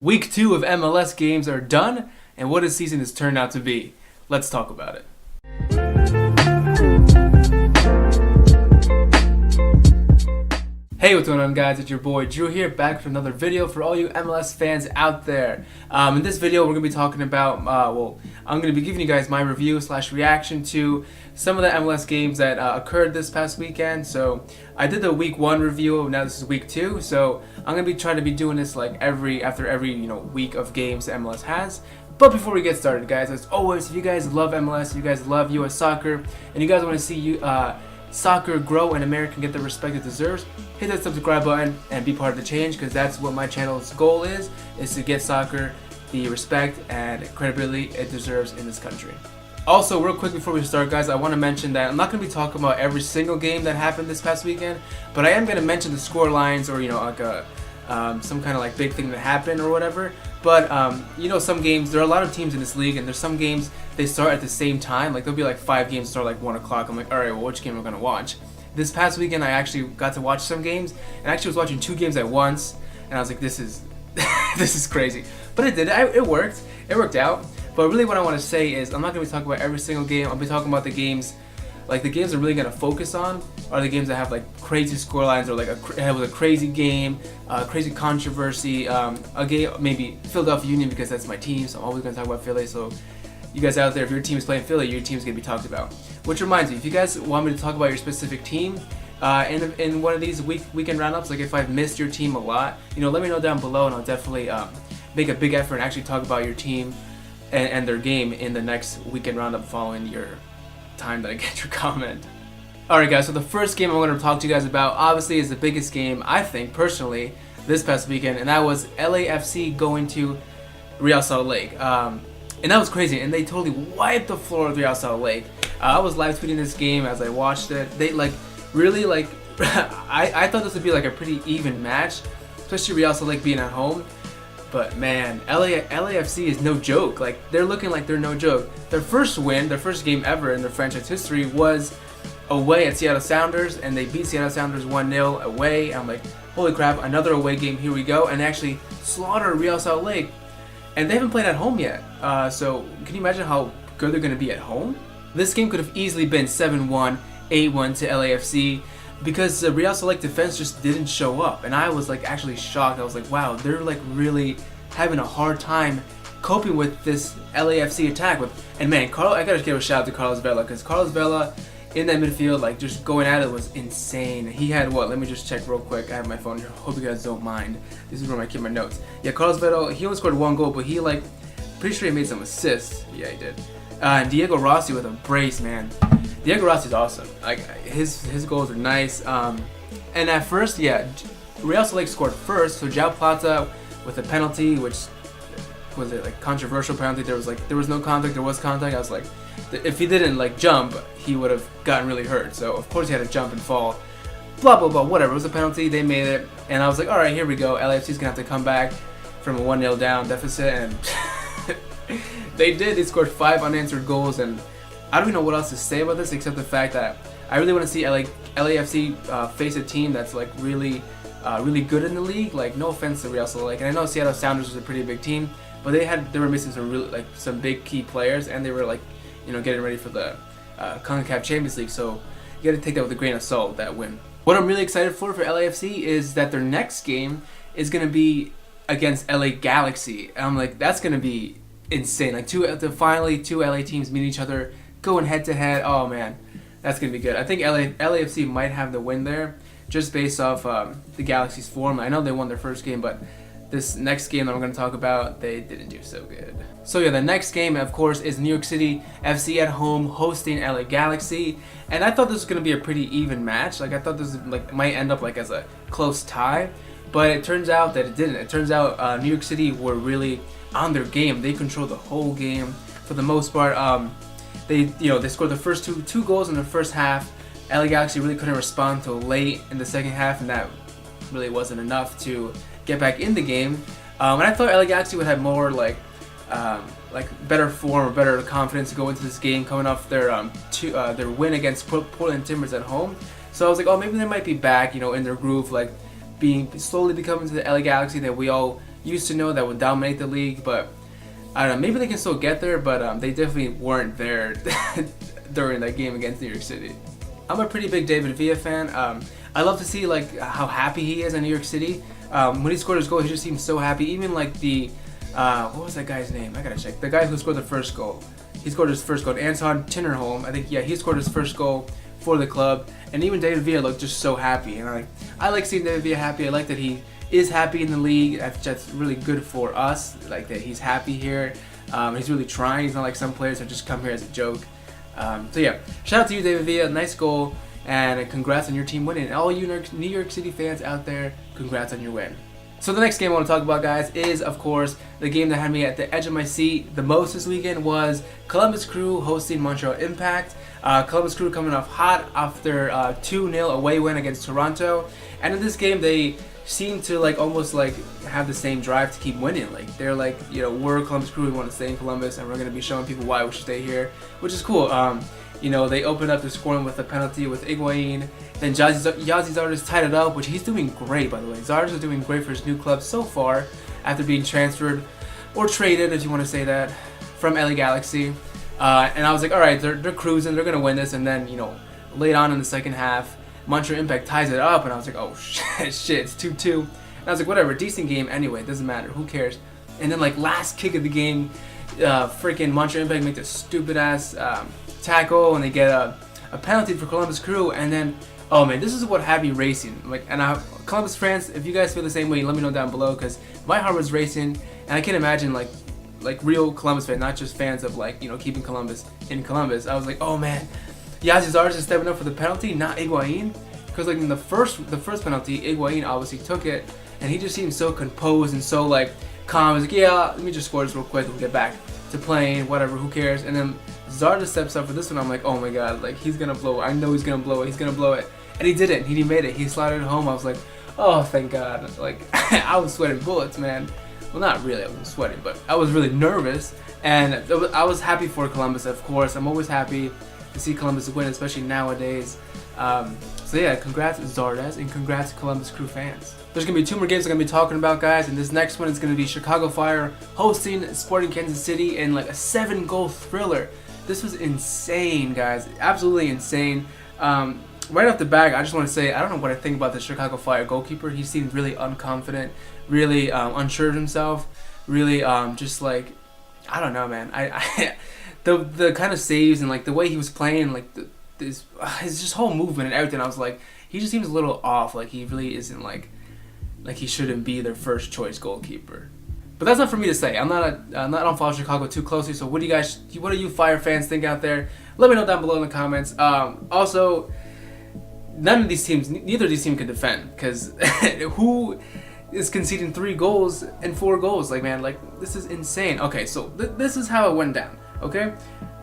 Week 2 of MLS games are done, and what a season has turned out to be. Let's talk about it. Hey, what's going on, guys? It's your boy Drew here, back for another video for all you MLS fans out there. In this video, we're going to be talking about, I'm going to be giving you guys my review / reaction to some of the MLS games that occurred this past weekend. So I did the week 1 review, now this is week 2. So I'm going to be trying to be doing this like after every week of games that MLS has. But before we get started, guys, as always, if you guys love MLS, if you guys love US soccer, and you guys want to see soccer grow in America and get the respect it deserves, hit that subscribe button and be part of the change, because that's what my channel's goal is to get soccer the respect and credibility it deserves in this country. Also, real quick before we start, guys, I want to mention that I'm not going to be talking about every single game that happened this past weekend, but I am going to mention the score lines or some kind of like big thing that happened or whatever. But some games, there are a lot of teams in this league, and there's some games they start at the same time. Like there'll be like 5 games start like 1 o'clock. I'm like, all right, well, which game am I gonna watch? This past weekend, I actually got to watch some games, and I actually was watching 2 games at once, and I was like, this is this is crazy. But it did. It worked. It worked out. But really, what I want to say is, I'm not gonna be talking about every single game. I'll be talking about the games. Like the games I'm really gonna focus on are the games that have like crazy scorelines, or like it was a crazy game, crazy controversy, a game, maybe Philadelphia Union, because that's my team, so I'm always gonna talk about Philly. So you guys out there, if your team is playing Philly, your team's gonna be talked about. Which reminds me, if you guys want me to talk about your specific team in one of these weekend roundups, like if I've missed your team a lot, let me know down below, and I'll definitely make a big effort and actually talk about your team and their game in the next weekend roundup following your time that I get your comment. Alright, guys, so the first game I'm going to talk to you guys about obviously is the biggest game, I think personally, this past weekend, and that was LAFC going to Real Salt Lake. And that was crazy, and they totally wiped the floor with Real Salt Lake. I was live tweeting this game as I watched it. They really I thought this would be like a pretty even match, especially Real Salt Lake being at home. But man, LAFC is no joke. Like, they're looking like they're no joke. Their first win, their first game ever in their franchise history, was away at Seattle Sounders, and they beat Seattle Sounders 1-0 away. I'm like, holy crap, another away game, here we go. And they actually slaughtered Real Salt Lake. And they haven't played at home yet. So can you imagine how good they're going to be at home? This game could have easily been 7-1, 8-1 to LAFC, because the Real Salt Lake defense just didn't show up, and I was like actually shocked. I was like, wow, they're like really having a hard time coping with this LAFC attack. And man, I gotta give a shout out to Carlos Vela, because Carlos Vela in that midfield, like just going at it, was insane. He had what? Let me just check real quick. I have my phone here. Hope you guys don't mind. This is where I keep my notes. Yeah, Carlos Vela, he only scored 1 goal, but he pretty sure he made some assists. Yeah, he did. And Diego Rossi with a brace, man. Diego Rossi is awesome. Like his goals are nice. And at first, yeah, Real Salt Lake scored first. So João Plata with a penalty, which was a controversial penalty. There was no contact. There was contact. I was like, if he didn't jump, he would have gotten really hurt. So of course he had to jump and fall. Blah blah blah. Whatever. It was a penalty. They made it, and I was like, all right, here we go. LAFC's gonna have to come back from a 1-0 down deficit, and they did. They scored 5 unanswered goals, and I don't even know what else to say about this except the fact that I really want to see LAFC face a team that's really good in the league. Like, no offense to Real Salt Lake, and I know Seattle Sounders was a pretty big team, but they were missing some big key players, and they were getting ready for the CONCACAF Champions League. So you got to take that with a grain of salt, that win. What I'm really excited for LAFC is that their next game is going to be against LA Galaxy. And I'm like, that's going to be insane. Like finally two LA teams meet each other, going head to head. Oh man, that's gonna be good. I think LAFC might have the win there, just based off the Galaxy's form. I know they won their first game, but this next game that we're gonna talk about, they didn't do so good. So yeah, the next game, of course, is New York City FC at home hosting LA Galaxy, and I thought this was gonna be a pretty even match. Like, I thought this might end up as a close tie, but it turns out that it didn't. It turns out New York City were really on their game. They controlled the whole game for the most part. They scored the first two goals in the first half. LA Galaxy really couldn't respond until late in the second half, and that really wasn't enough to get back in the game. And I thought LA Galaxy would have more better form or better confidence to go into this game, coming off their win against Portland Timbers at home. So I was like, oh, maybe they might be back, in their groove, slowly becoming to the LA Galaxy that we all used to know that would dominate the league, but I don't know, maybe they can still get there, but they definitely weren't there during that game against New York City. I'm a pretty big David Villa fan. I love to see like how happy he is in New York City. When he scored his goal, he just seemed so happy. Even like the what was that guy's name? I gotta check. The guy who scored the first goal. He scored his first goal. Anton Tinnerholm. I think, yeah, he scored his first goal for the club. And even David Villa looked just so happy. And I like seeing David Villa happy. I like that he is happy in the league. That's really good for us. Like that he's happy here. He's really trying. He's not like some players that just come here as a joke. So yeah, shout out to you, David Villa. Nice goal. And congrats on your team winning. And all you New York City fans out there, congrats on your win. So the next game I want to talk about, guys, is, of course, the game that had me at the edge of my seat the most this weekend was Columbus Crew hosting Montreal Impact. Columbus Crew coming off hot after 2-0 away win against Toronto. And in this game, they seem to like almost like have the same drive to keep winning. Like they're like, you know, we're Columbus Crew, we want to stay in Columbus, and we're going to be showing people why we should stay here, which is cool. You know, they opened up the scoring with a penalty with Higuain. Then Yazzie Zardes tied it up, which he's doing great, by the way. Zardes is doing great for his new club so far after being transferred or traded, if you want to say that, from LA Galaxy. And I was like, all right, they're cruising, they're going to win this. And then, you know, late on in the second half, Montreal Impact ties it up, and I was like, oh shit, it's 2-2. And I was like, whatever, decent game anyway, it doesn't matter, who cares. And then like last kick of the game, freaking Montreal Impact make this stupid ass tackle, and they get a penalty for Columbus Crew. And then, oh man, this is what had me racing. Like, and Columbus fans, if you guys feel the same way, let me know down below, because my heart was racing, and I can't imagine like real Columbus fans, not just fans of like, you know, keeping Columbus in Columbus. I was like, oh man, Yazzie Zardes is stepping up for the penalty, not Higuain, because like in the first penalty, Higuain obviously took it, and he just seemed so composed and so like calm. He's like, yeah, let me just score this real quick, we'll get back to playing, whatever, who cares. And then Zardes steps up for this one. I'm like, oh my god, like he's gonna blow it. I know he's gonna blow it. He's gonna blow it, and he didn't. He made it. He slided it home. I was like, oh, thank God. Like I was sweating bullets, man. Well, not really. I wasn't sweating, but I was really nervous, and I was happy for Columbus. Of course, I'm always happy to see Columbus win, especially nowadays. So yeah, congrats Zardes, and congrats Columbus Crew fans. There's going to be 2 more games I'm going to be talking about, guys, and this next one is going to be Chicago Fire hosting Sporting Kansas City in like a 7-goal thriller. This was insane, guys, absolutely insane. Right off the bat, I just want to say, I don't know what I think about the Chicago Fire goalkeeper. He seemed really unconfident, really unsure of himself, really just like, I don't know, man. The kind of saves and like the way he was playing, like his just whole movement and everything, I was like, he just seems a little off. Like he really isn't like he shouldn't be their first choice goalkeeper. But that's not for me to say. I don't follow Chicago too closely. So what do you Fire fans think out there? Let me know down below in the comments. Also, neither of these teams can defend, because who is conceding 3 goals and 4 goals? Like, man, like this is insane. Okay, so this is how it went down. Okay,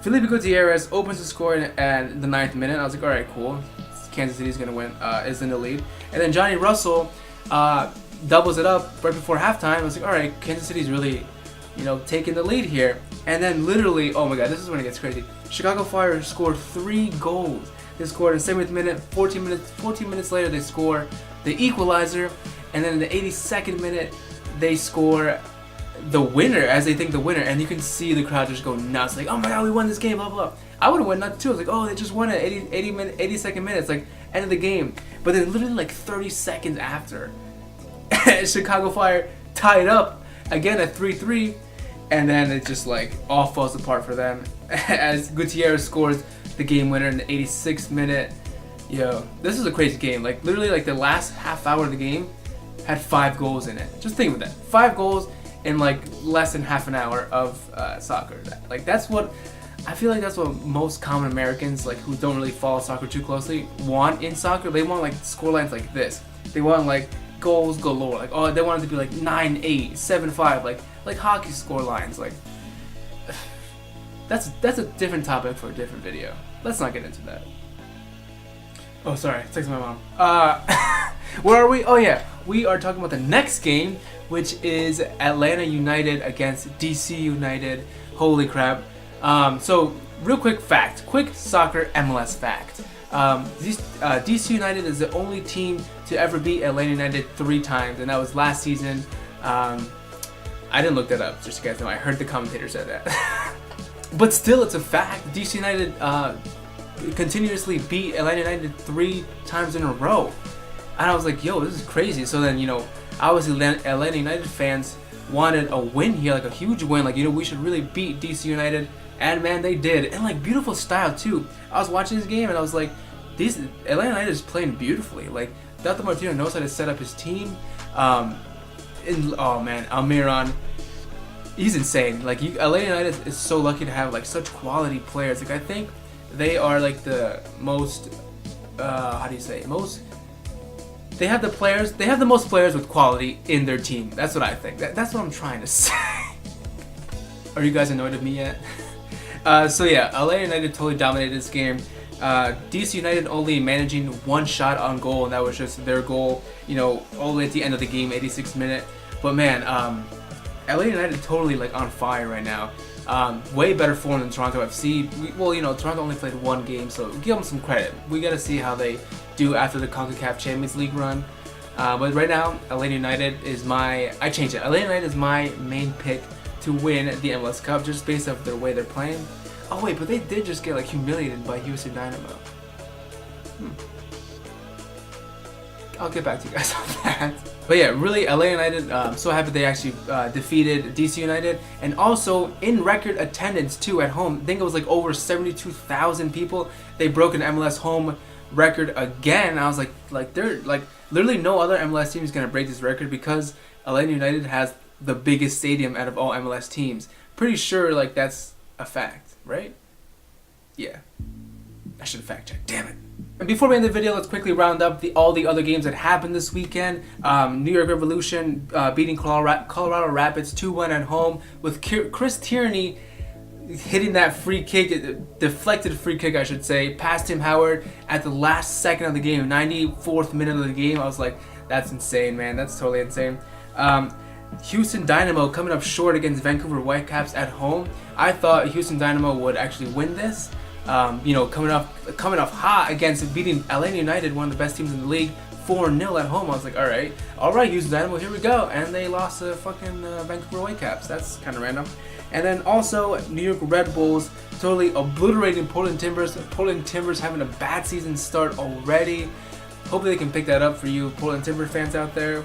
Felipe Gutierrez opens the score in the 9th minute. I was like, all right, cool. Kansas City's gonna win, is in the lead. And then Johnny Russell doubles it up right before halftime. I was like, all right, Kansas City's really, you know, taking the lead here. And then literally, oh my god, this is when it gets crazy. Chicago Fire scored 3 goals. They scored in the 7th minute, 14 minutes later they score the equalizer, and then in the 82nd minute they score the winner, as they think the winner, and you can see the crowd just go nuts, like, oh my god, we won this game, blah blah. I would have went nuts too. I was like, oh, they just won it, 82nd minute, it's like end of the game. But then literally like 30 seconds after, Chicago Fire tied up again at 3-3, and then it just like all falls apart for them as Gutierrez scores the game winner in the 86th minute. Yo, this is a crazy game. Like literally, like the last half hour of the game had 5 goals in it. Just think of that, 5 goals in like less than half an hour of soccer. Like that's what I feel like that's what most common Americans, like who don't really follow soccer too closely, want in soccer. They want like scorelines like this. They want like goals galore. Like, oh, they want it to be like 9-8, 7-5, like hockey scorelines. Like that's a different topic for a different video. Let's not get into that. Oh, sorry, texting my mom. Where are we? Oh yeah, we are talking about the next game, which is Atlanta United against DC United. Holy crap. So real quick soccer MLS fact. DC United is the only team to ever beat Atlanta United 3 times, and that was last season. I didn't look that up, just to guys know. I heard the commentator said that. But still, it's a fact. DC United continuously beat Atlanta United 3 times in a row. And I was like, yo, this is crazy. So then, obviously Atlanta United fans wanted a win here, like a huge win. Like, we should really beat DC United. And man, they did. And like, beautiful style too. I was watching this game and I was like, Atlanta United is playing beautifully. Like, Dr. Martino knows how to set up his team. Oh man, Almiron, he's insane. Like, Atlanta United is so lucky to have like such quality players. Like, I think they are like the most, how do you say, they have the most players with quality in their team. That's what I think. That's what I'm trying to say. Are you guys annoyed at me yet? So yeah, LA United totally dominated this game. DC United only managing 1 shot on goal, and that was just their goal, all the way at the end of the game, 86th minute. But man, LA United totally like on fire right now. Way better form than Toronto FC. Toronto only played 1 game, so give them some credit. We gotta see how they do after the CONCACAF Champions League run. But right now, Atlanta United is I changed it. Atlanta United is my main pick to win the MLS Cup, just based off the way they're playing. Oh wait, but they did just get like humiliated by Houston Dynamo. I'll get back to you guys on that. But yeah, really, LA United, I'm so happy they actually defeated DC United. And also, in record attendance too at home. I think it was like over 72,000 people. They broke an MLS home record again. I was like they're like, literally no other MLS team is going to break this record, because Atlanta United has the biggest stadium out of all MLS teams. Pretty sure like that's a fact, right? Yeah. I should have fact checked, damn it. And before we end the video, let's quickly round up all the other games that happened this weekend. New York Revolution beating Colorado Rapids 2-1 at home, with Chris Tierney hitting that free kick, deflected free kick I should say, past Tim Howard at the last second of the game, 94th minute of the game. I was like, that's insane, man. That's totally insane. Houston Dynamo coming up short against Vancouver Whitecaps at home. I thought Houston Dynamo would actually win this. Coming off hot against beating Atlanta United, one of the best teams in the league, 4-0 at home. I was like, all right, Houston Dynamo, here we go. And they lost to fucking Vancouver Whitecaps. That's kind of random. And then also New York Red Bulls totally obliterating Portland Timbers. Portland Timbers having a bad season start already. Hopefully they can pick that up for you Portland Timber fans out there.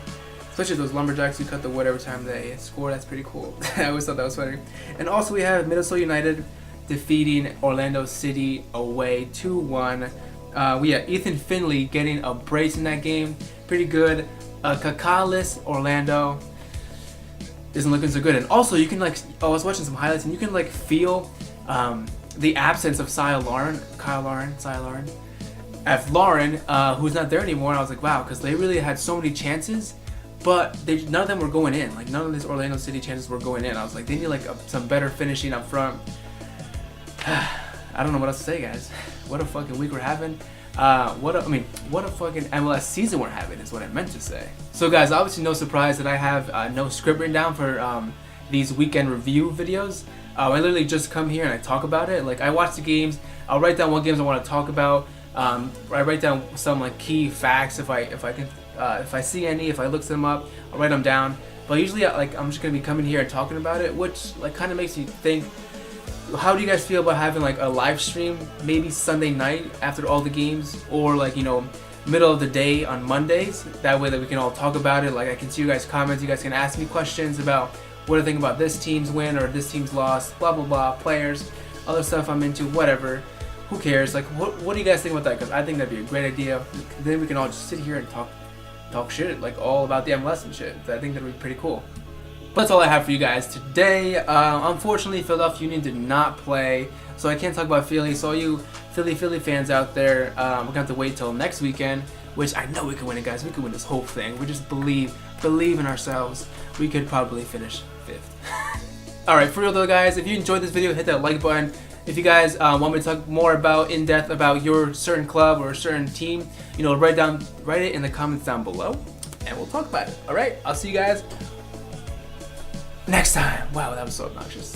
Especially those Lumberjacks who cut the wood every time they score. That's pretty cool. I always thought that was funny. And also we have Minnesota United defeating Orlando City away 2-1. We have Ethan Finley getting a brace in that game. Pretty good. Kakaless Orlando isn't looking so good. And also you can I was watching some highlights and you can feel the absence of Kyle Lauren, who's not there anymore. And I was like, wow, because they really had so many chances, but none of them were going in. Like, none of these Orlando City chances were going in. I was like, they need some better finishing up front. I don't know what else to say, guys. What a fucking week we're having. What a fucking MLS season we're having is what I meant to say. So guys, obviously no surprise that I have no script written down for these weekend review videos. I literally just come here and I talk about it. Like, I watch the games, I'll write down what games I want to talk about. I write down some key facts if I see any, if I look them up, I'll write them down. But usually I'm just gonna be coming here and talking about it, which kind of makes you think, how do you guys feel about having a live stream maybe Sunday night after all the games, or middle of the day on Mondays? That way that we can all talk about it. I can see you guys' comments, you guys can ask me questions about what I think about this team's win or this team's loss, blah blah blah, players, other stuff I'm into, whatever. Who cares? What do you guys think about that? Because I think that'd be a great idea. Then we can all just sit here and talk shit all about the MLS and shit. I think that'd be pretty cool. But that's all I have for you guys today. Unfortunately, Philadelphia Union did not play, so I can't talk about Philly. So all you Philly fans out there, we're gonna have to wait till next weekend, which I know we can win it, guys. We can win this whole thing. We just believe in ourselves. We could probably finish 5th. All right, for real though, guys. If you enjoyed this video, hit that like button. If you guys want me to talk more in depth about your certain club or a certain team, write it in the comments down below, and we'll talk about it. All right, I'll see you guys next time. Wow, that was so obnoxious.